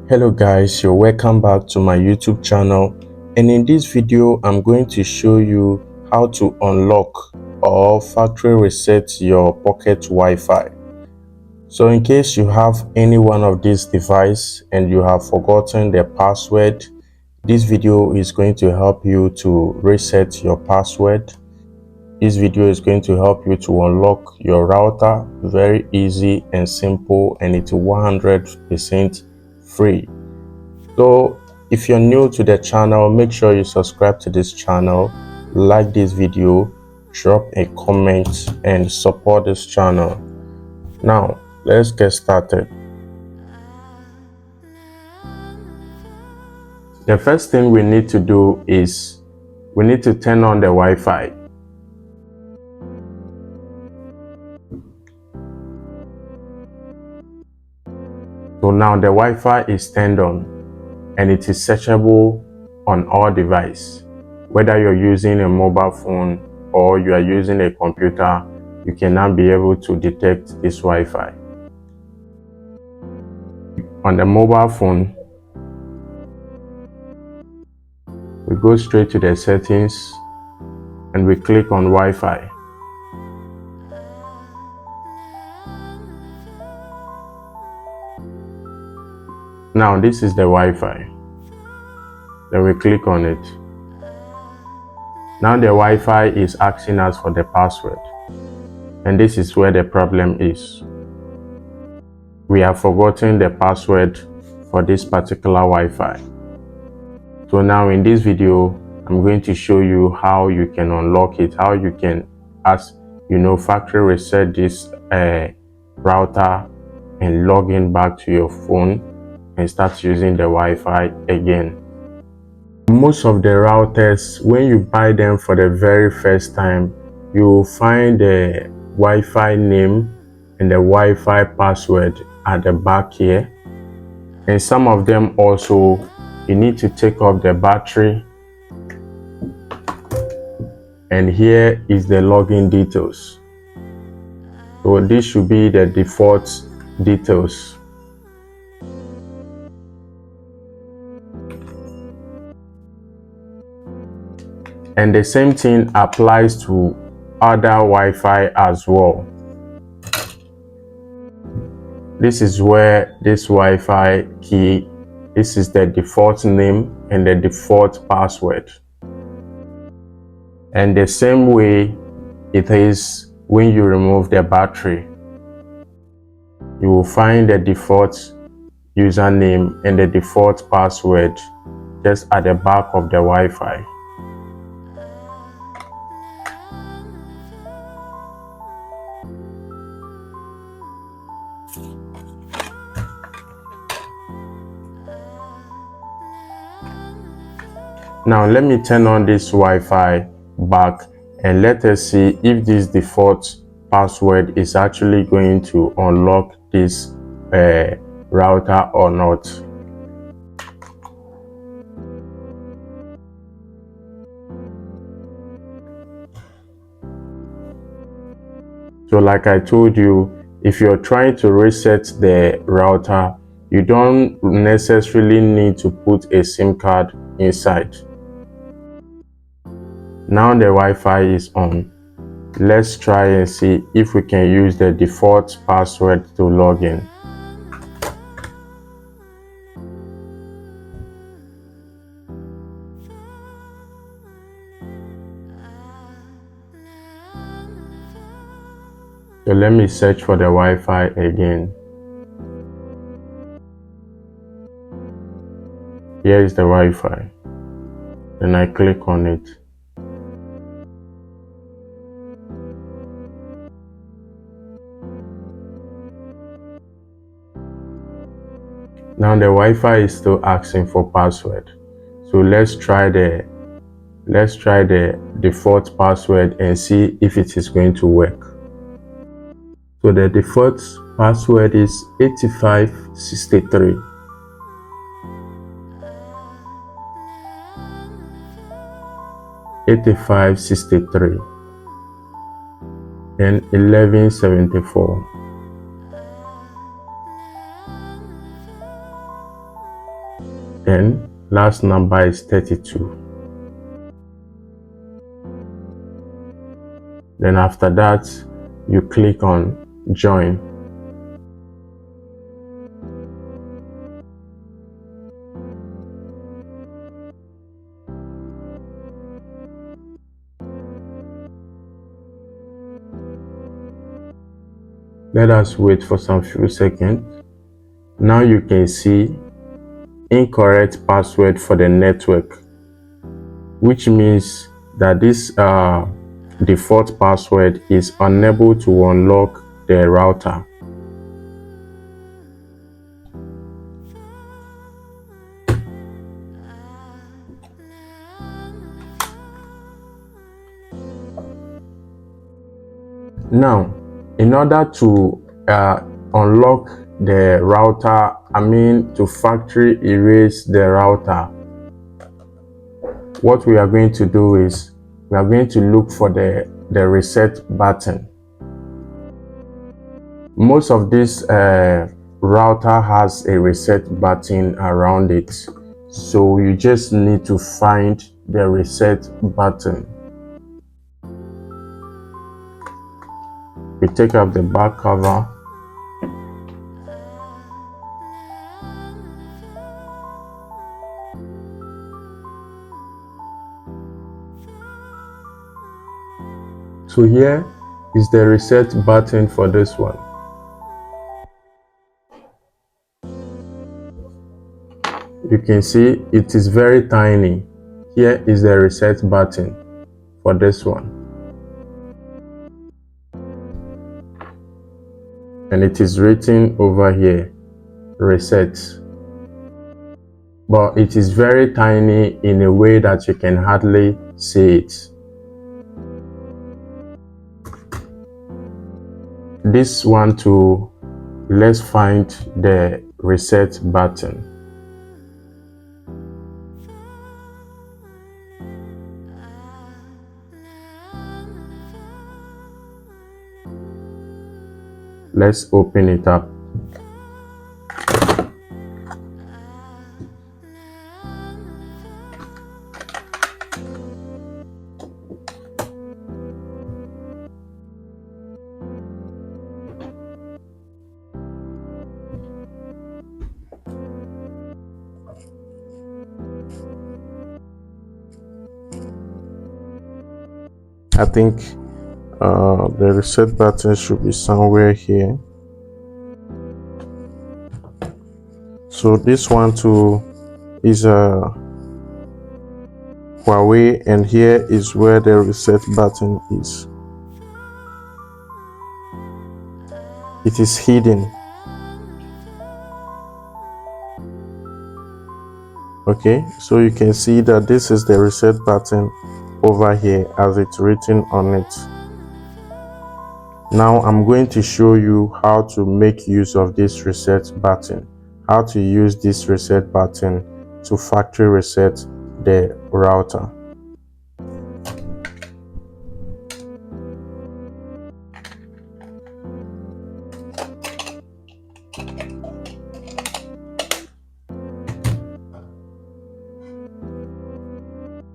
Hello guys, you're welcome back to my YouTube channel, and in this video I'm going to show you how to unlock or factory reset your pocket Wi-Fi. So in case you have any one of these devices and you have forgotten the password, this video is going to help you to reset your password. This video is going to help you to unlock your router. Very easy and simple, and it's 100% free. So if you're new to the channel, make sure you subscribe to this channel, like this video, drop a comment and support this channel. Now let's get started. The first thing we need to do is we need to turn on the Wi-Fi. So now the Wi-Fi is turned on and it is searchable on all devices. Whether you're using a mobile phone or you are using a computer, you can now be able to detect this Wi-Fi. On the mobile phone, we go straight to the settings and we click on Wi-Fi. Now this is the Wi-Fi. Then we click on it. Now the Wi-Fi is asking us for the password. And this is where the problem is. We have forgotten the password for this particular Wi-Fi. So now in this video, I'm going to show you how you can unlock it, how you can, factory reset this router and log in back to your phone and start using the Wi-Fi again. Most of the routers, when you buy them for the very first time, you will find the Wi-Fi name and the Wi-Fi password at the back here. And some of them also, you need to take off the battery. And here is the login details. So this should be the default details. And the same thing applies to other Wi-Fi as well. This is where this Wi-Fi key, this is the default name and the default password. And the same way it is when you remove the battery. You will find the default username and the default password just at the back of the Wi-Fi. Now let me turn on this Wi-Fi back and let us see if this default password is actually going to unlock this router or not. So like I told you, if you're trying to reset the router, you don't necessarily need to put a SIM card inside. Now the Wi-Fi is on. Let's try and see if we can use the default password to log in. So let me search for the Wi-Fi again. Here is the Wi-Fi. Then I click on it. Now the Wi-Fi is still asking for password. So let's try the default password and see if it is going to work. So the default password is 8563. And 1174. Then last number is 32. Then after that, you click on join. Let us wait for some few seconds. Now you can see incorrect password for the network, which means that this default password is unable to unlock the router. Now, in order to unlock the router, to factory erase the router, what we are going to do is we are going to look for the reset button. Most of this router has a reset button around it, so you just need to find the reset button. We take off the back cover. So here is the reset button for this one. You can see it is very tiny. Here is the reset button for this one. And it is written over here, reset. But it is very tiny in a way that you can hardly see it. This one too, let's find the reset button. Let's open it up. I think the reset button should be somewhere here. So this one too is a Huawei, and here is where the reset button is. It is hidden. Okay, so you can see that this is the reset button over here as it's written on it. Now I'm going to show you how to make use of this reset button, how to use this reset button to factory reset the router.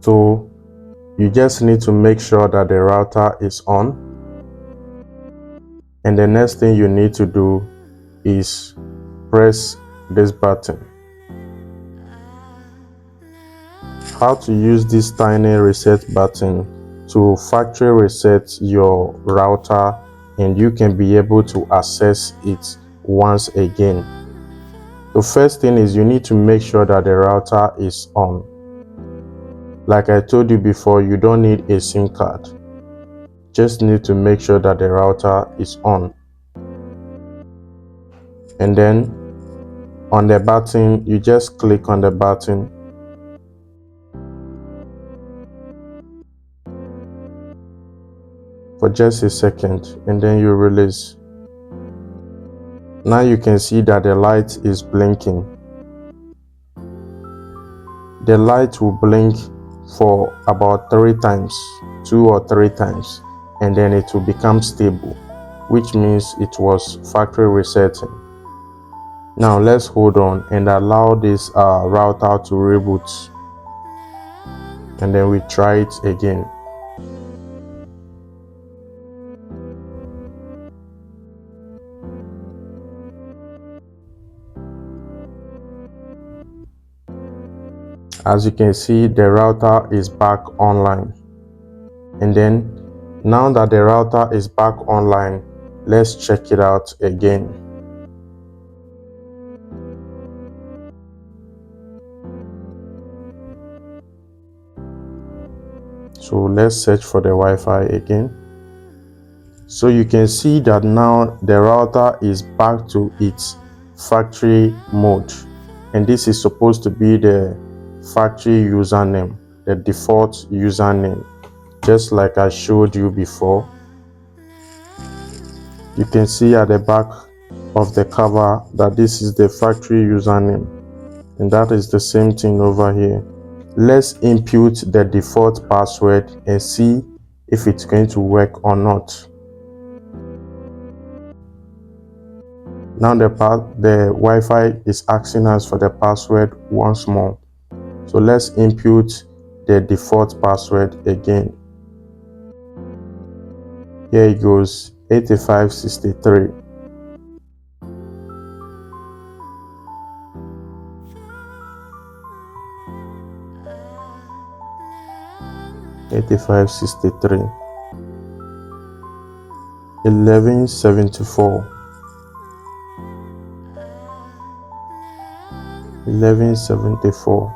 So you just need to make sure that the router is on, and the next thing you need to do is press this button. How to use this tiny reset button to factory reset your router, and you can be able to access it once again. The first thing is you need to make sure that the router is on. Like I told you before, you don't need a SIM card. Just need to make sure that the router is on. And then on the button, you just click on the button. For just a second, and then you release. Now you can see that the light is blinking. The light will blink for about 3 times, 2 or 3 times, and then it will become stable, which means it was factory resetting. Now let's hold on and allow this router to reboot, and then we try it again. As you can see, the router is back online. And then now that the router is back online, let's check it out again. So let's search for the Wi-Fi again. So you can see that now the router is back to its factory mode, and this is supposed to be the factory username, the default username, just like I showed you before. You can see at the back of the cover that this is the factory username, and that is the same thing over here. Let's input the default password and see if it's going to work or not. Now the Wi-Fi is asking us for the password once more. So let's input the default password again. Here it goes, 8563. $85.63, 11.74, 11.74,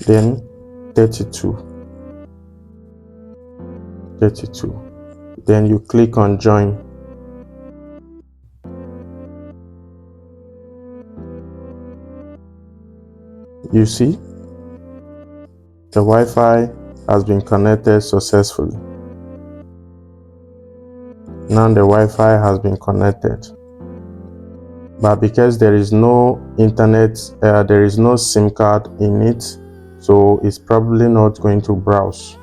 then 32, then you click on join. You see, the Wi-Fi has been connected successfully. Now the Wi-Fi has been connected, but because there is no internet, there is no SIM card in it, so it's probably not going to browse.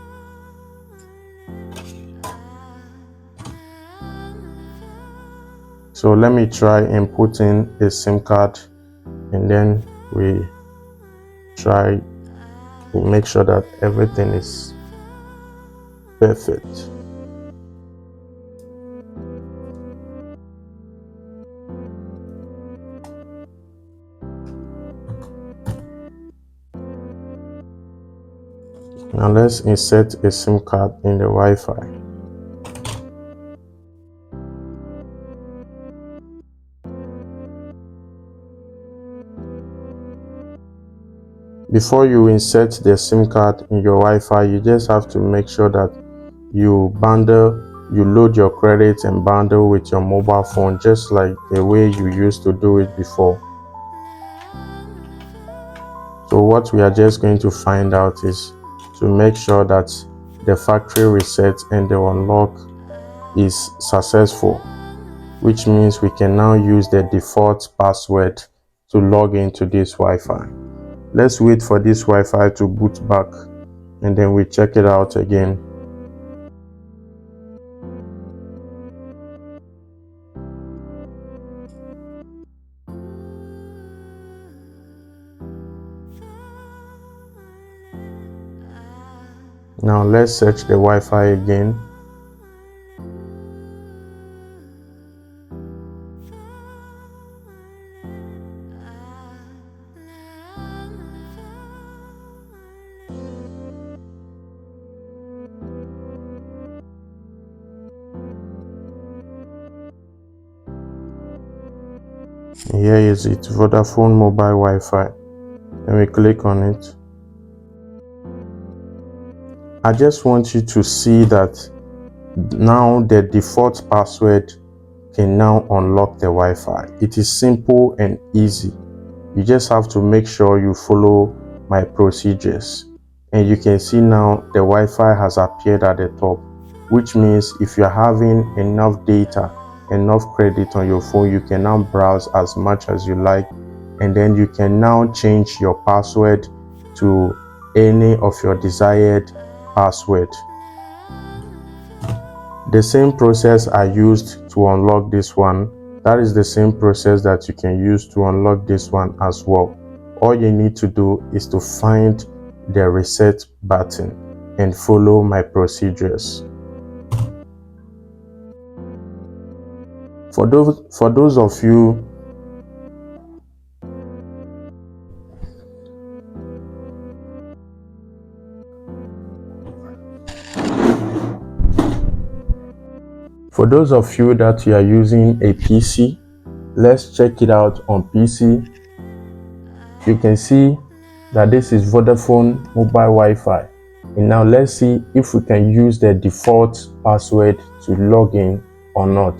So let me try and put in a SIM card, and then we try to make sure that everything is perfect. Now let's insert a SIM card in the Wi-Fi. Before you insert the SIM card in your Wi-Fi, you just have to make sure that you load your credits and bundle with your mobile phone, just like the way you used to do it before. So what we are just going to find out is to make sure that the factory reset and the unlock is successful, which means we can now use the default password to log into this Wi-Fi. Let's wait for this Wi-Fi to boot back, and then we check it out again. Now let's search the Wi-Fi again. Here is it, Vodafone mobile Wi-Fi, and we click on it. I just want you to see that now the default password can now unlock the Wi-Fi. It is simple and easy. You just have to make sure you follow my procedures, and you can see now the Wi-Fi has appeared at the top, which means if you're having enough data, enough credit on your phone, you can now browse as much as you like, and then you can now change your password to any of your desired password. The same process I used to unlock this one, That is the same process that you can use to unlock this one as well. All you need to do is to find the reset button and follow my procedures. For those of you that you are using a PC, let's check it out on PC. You can see that this is Vodafone mobile Wi-Fi. And now let's see if we can use the default password to log in or not.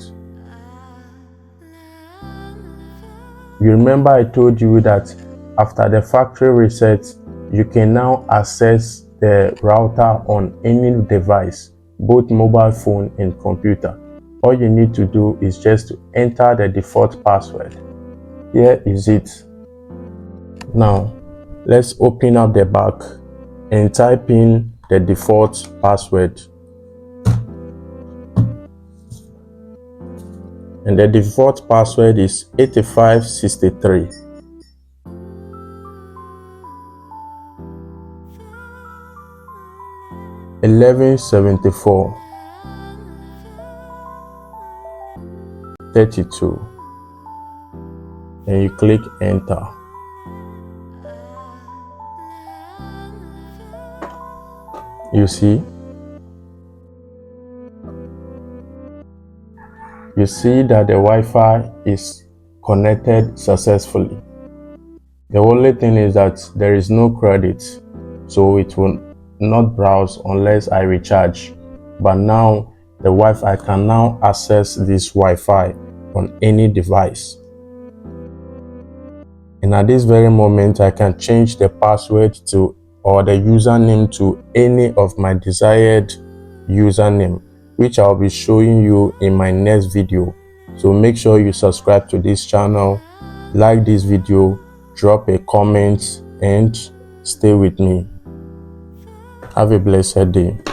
You remember I told you that after the factory reset, you can now access the router on any device, both mobile phone and computer. All you need to do is just to enter the default password. Here is it. Now, let's open up the back and type in the default password. And the default password is 8563. $11.74 $32, and you click enter. You see that the Wi-Fi is connected successfully. The only thing is that there is no credit, so it will not browse unless I recharge. But now the Wi-Fi can now access this Wi-Fi on any device. And at this very moment, I can change the password to or the username to any of my desired username, which I'll be showing you in my next video. So make sure you subscribe to this channel, like this video, drop a comment, and stay with me. Have a blessed day.